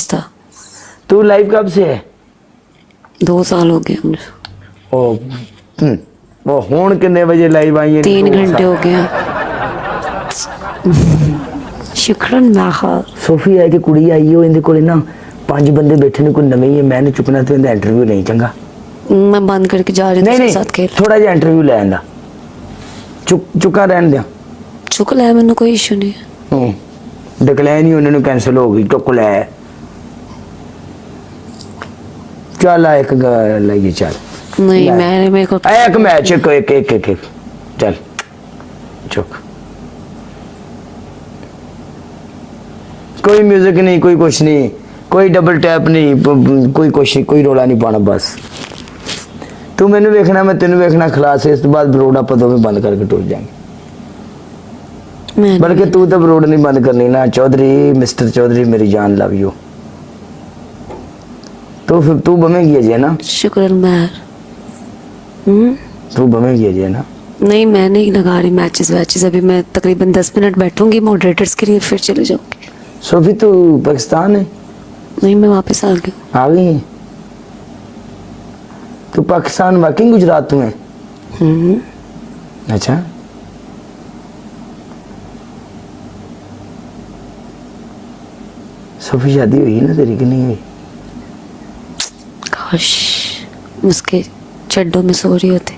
था। तू लाइव कब से है? 2 साल हो गए मुझे। वो हुण कितने बजे लाइव आई है? 3 घंटे हो गए। शुक्रन माखा सोफी है कि कुड़ी आई हो इनके कोले ना 5 बंदे बैठे ने, कोई नवे ही है, मैंने चुकना तो इनका इंटरव्यू नहीं चंगा। मैं बंद करके जा रही थी साथ खेल। थोड़ा जिहा इंटरव्यू ले आंदा, चुका रहन दिया। चुक ले, मैंने कोई इशू नहीं। डिक्लेन ही उन्होंने कैंसिल हो गई। चुक ले, चल एक लगी, चल नहीं मैंने मेरे को एक मैच एक एक एक एक, एक। चल चुक, कोई म्यूजिक नहीं, कोई कुछ नहीं, कोई डबल टैप नहीं, कोई कुछ, कोई रोला नहीं पाना। बस तू मैंने देखना, मैं तेन देखना, खलास है। इस बाद बरोड आप दोवें बंद करके टुर जाएंगे। बल्कि तू तो बरोड नहीं बंद करनी ना। चौधरी, मिस्टर चौधरी, मेरी जान, लव यू। तो फिर तू बमेगी है ना? शुक्र मेहर। तू बमेगी है ना? नहीं मैं नहीं लगा रही मैचेस वैचेस। अभी मैं तकरीबन 10 मिनट बैठूंगी मॉडरेटर्स के लिए, फिर चले जाऊंगी। सोफी तू पाकिस्तान है? नहीं मैं वापस आ गई। आ गई है? तू पाकिस्तान वाकई गुजरात तू है? अच्छा, सोफी शादी हुई ना तेरी कि नहीं हुई? काश उसके चड्डों में सो रही होती।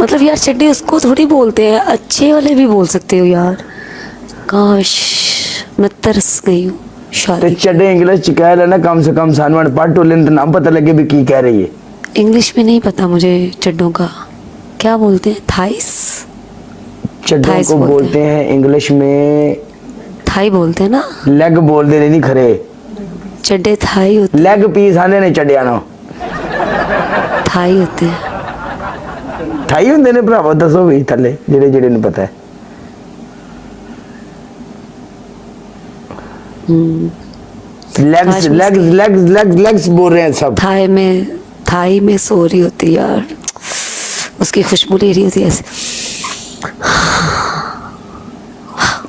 मतलब यार चड्डे उसको थोड़ी बोलते हैं, अच्छे वाले भी बोल सकते हो यार। काश मैं तरस गई हूँ शादी। ते चड्डे इंग्लिश च कह लेना कम से कम, सानवन पढ़ टोले तो नाम पता लगे भी की कह रही है। इंग्लिश में नहीं पता मुझे चड्डों का क्या बोलते हैं। थाइस, चड्डों को बोलते हैं इंग्लिश में, थाई बोलते हैं ना। लेग बोलते नहीं खरे, चड्डे थाई होते। लेग पीस आने ने चड्डिया नो थाई होते हैं। थाई होंगे ने भरावा, दसो भी थले जेड़े जेड़े ने पता है। Legs legs legs legs legs बोल रहे हैं सब। थाई में सो रही होती यार, उसकी खुशबू ले रही होती ऐसे।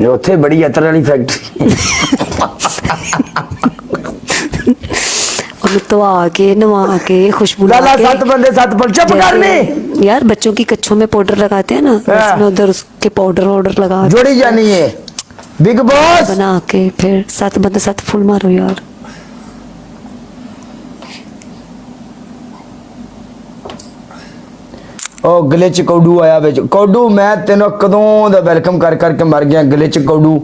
उत्थे बड़ी अतर वाली फैक्ट्री और तो आके नवा के खुशबू लाला 7 बंदे 7 पल चुप करनी यार। बच्चों की कच्छों में पाउडर लगाते हैं ना, उसमें उधर उसके पाउडर लगा जोड़ी जानी है बिग बॉस बना के, फिर 7 बंदे 7 फुल मारो यार। ओ ग्लिच कौडू आया विच। कौडू मैं तेनों कदों दा वेलकम कर करके मर गया। ग्लिच कौडू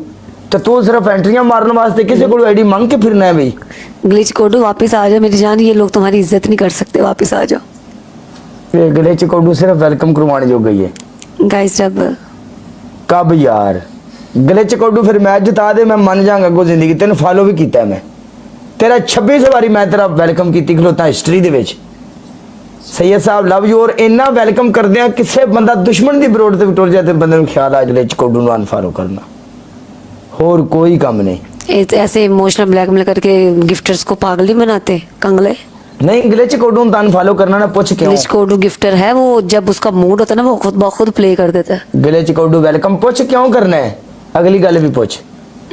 तो तू सिर्फ एंट्रियां मारने वास्ते किसी को आईडी मांग के फिरना है भाई। ग्लिच कौडू वापस आ जा मेरी जान, ये लोग तुम्हारी इज्जत नहीं कर सकते, वापस आ जाओ। ये ग्लिच कौडू सिर्फ वेलकम करवाने जो गई है गाइस। जब कब यार ग्लिच कौडू फिर मैच जिता दे, मैं मन जाऊंगा अगो जिंदगी। तेन फॉलो भी किया मैं, तेरा 26 बारी मैं तेरा वेलकम की खलोता हिस्टरी दे विच। सैयद साहब लव यू। और इन्ना वेलकम करदे हैं किसे बंदा दुश्मन दी बरोड ते टुर जाए, बंदे नूं ख्याल आ ग्लिच कौडू नूं अनफॉलो करना, होर कोई काम नहीं। ऐसे इमोशनल ब्लैकमेल करके गिफ्टर्स को पागल ही बनाते कंगले। नहीं ग्लिच कौडू नूं अनफॉलो करना ना, पूछ क्यों? ग्लिच कौडू गिफ्टर है, वो जब उसका मूड होता है ना वो खुद ब खुद प्ले कर देता है। ग्लिच कौडू वेलकम पूछ क्यों करना है? अगली गल भी पूछ।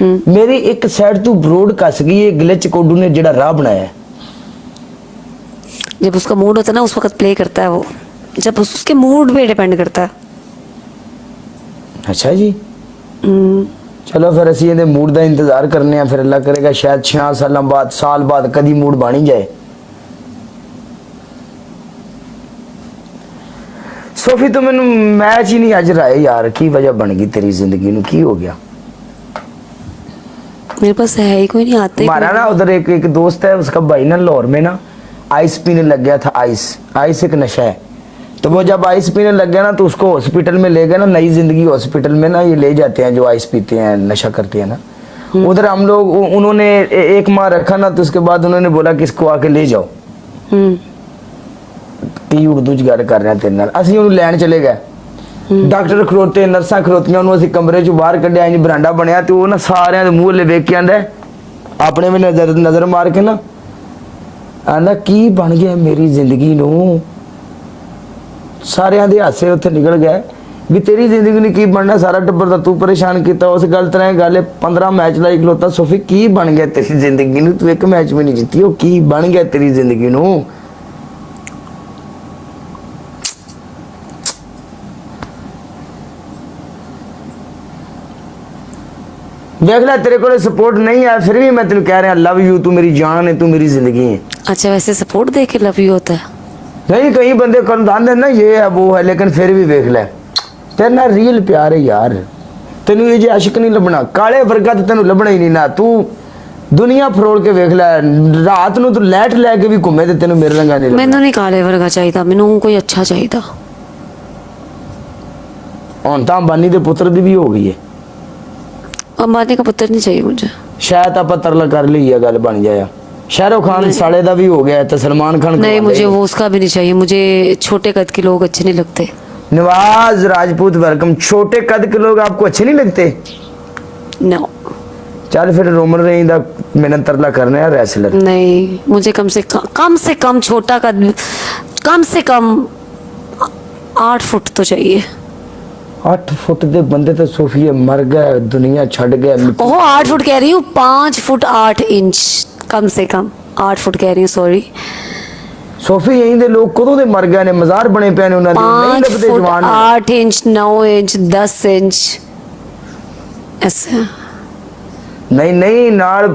मेरी एक साइड तू ब्रोड कस गई है ग्लिच कौडू ने जेड़ा राह बनाया है। जब उसका मूड होता है ना उस वक्त प्ले करता है वो, जब उसके मूड पे डिपेंड करता है। अच्छा जी, चलो फिर असी ये मूड का इंतजार करने हैं, फिर अल्लाह करेगा शायद 6 साल बाद, साल बाद कदी मूड बन ही जाए। सोफी तो मैनू मैच ही नहीं अज राए यार, की वजह बन गई तेरी जिंदगी नू, की हो गया? मेरे पास है ही कोई नहीं, आते हमारा ना उधर एक दोस्त है, उसका भाई ना लाहौर में ना आइस पीने लग गया था। आइस एक नशा है, तो वो जब आइस पीने लग गया ना तो उसको हॉस्पिटल में ले गए ना। नई जिंदगी हॉस्पिटल में ना ये ले जाते हैं जो आइस पीते हैं, नशा करते हैं ना। उधर हम लोग, उन्होंने एक माह रखा ना, तो उसके बाद उन्होंने बोला कि इसको आके ले जाओ। की उर्दू च गल कर रहे हैं तेरे नाल। असं उन्होंने लैन चले गए, डॉक्टर खलोते, नर्सा खलोतियां, उन्होंने असं कमरे चो बाहर कढ़िया, इंज बरांडा बनया, तो वो ना सारे दे मूंह वेख के आंदा अपने में नजर मार के ना आंदा की बन गया मेरी जिंदगी नू। सारियां दे हासे उत्थे निकल गए। भी तेरी जिंदगी ने की बनना, सारा टब्बर दा तू परेशान किया। उस गल तरह गल 15 मैच लाई खलोता। सोफी की बन गया तेरी जिंदगी नू? तू एक मैच भी नहीं जीती, वो की बन गया तेरी जिंदगी नू? देख ले तेरे को सपोर्ट नहीं है, फिर भी मैं तेन कह रहा लव यू, तू मेरी जान है, तू मेरी जिंदगी है। अच्छा वैसे सपोर्ट दे के लव यू होता है? नहीं, कई बंदे कंधान ना ये है वो है, लेकिन फिर भी देख ले तेरे ना रियल प्यार है यार। तेन ये जो आशिक नहीं लभना, काले वर्गा तो तेन लभना ही नहीं ना। तू दुनिया फरोड़ के देख ले, रात नू तू लैट लैके भी घूमे तो तेन मेरे रंगा नहीं मैनू नहीं काले वर्गा चाहिए, मैनू कोई अच्छा चाहिए। हुण तां अंबानी दे पुत्र दी भी हो गई है। अंबानी का पुत्र नहीं चाहिए मुझे। शायद आप तरला कर ली है, गल बन जाए। शाहरुख खान साले दा भी हो गया है, तो सलमान खान नहीं, कमा मुझे लेगा। वो उसका भी नहीं चाहिए। मुझे छोटे कद के लोग अच्छे नहीं लगते। नवाज राजपूत वेलकम। छोटे कद के लोग आपको अच्छे नहीं लगते? नो चल फिर रोमन रेंज दा मैंने तरला करना है रेसलर। नहीं, मुझे कम से कम छोटा कद, कम से कम 8 फुट तो चाहिए। 8 फुट दे बंदे तो सोफिए मर गए, दुनिया छड़ गए। ओह 8 फुट कह रही हूँ, 5 फुट 8 इंच, कम से कम 8 फुट कह रही हूँ, सॉरी। सोफी यहीं दे लोग कदों दे मर गए ने, मजार बने पे ने, उन्हां दे नहीं 5 लभदे फुट जवान। 8 इंच, 9 इंच, 10 इंच ऐसे। नहीं नहीं नाल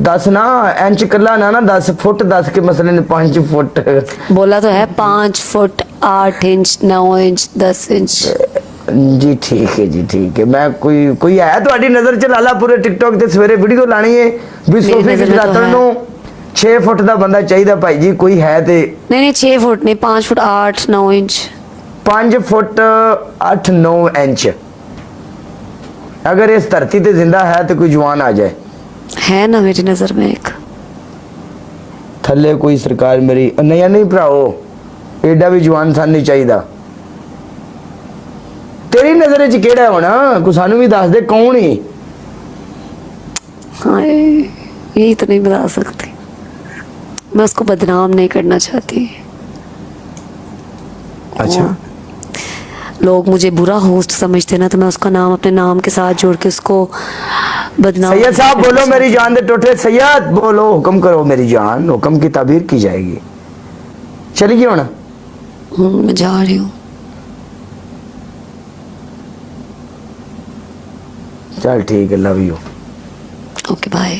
10 ना इंच कला ना 10 फुट 10 के मसले ने 5 फुट। बोला तो है 5 फुट 8 इंच, 9 इंच, 10 इंच। जी ठीक है जी ठीक है। मैं कोई है ਤੁਹਾਡੀ नजर च लाला पूरे टिकटॉक ਤੇ ਸਵੇਰੇ ਵੀਡੀਓ ਲਾਣੀ ਹੈ ਵੀ ਸੋਫੀ नज़र ਦੀ में तो ਦਾਤਣ है। ਨੂੰ 6 ਫੁੱਟ ਦਾ ਬੰਦਾ ਚਾਹੀਦਾ ਭਾਈ ਜੀ, ਕੋਈ ਹੈ ਤੇ नहीं 6 फुट नहीं, 5 फुट 8 9 इंच। 5 foot 8 9 inch. अगर इस धरती पे जिंदा है तो कोई जवान आ जाए। है ना मेरी नजर में एक। थल्ले कोई सरकार मेरी नहीं नहीं भराओ, एडा भी जवान सन नहीं चाहिए। तेरी नजर च केड़ा होना, को सानू भी दस दे कौन ही? हाँ यही तो नहीं बता सकती, मैं उसको बदनाम नहीं करना चाहती। अच्छा लोग मुझे बुरा होस्ट समझते ना, तो मैं उसका नाम अपने नाम के साथ जोड़ के उसको बदनाम। सैयद साहब बोलो मेरी जान दे टोटे। सैयद बोलो, हुक्म करो मेरी जान, हुक्म की ताबीर की जाएगी। चलिए होना। मैं जा रही हूँ। चल ठीक है, लव यू। Okay bye.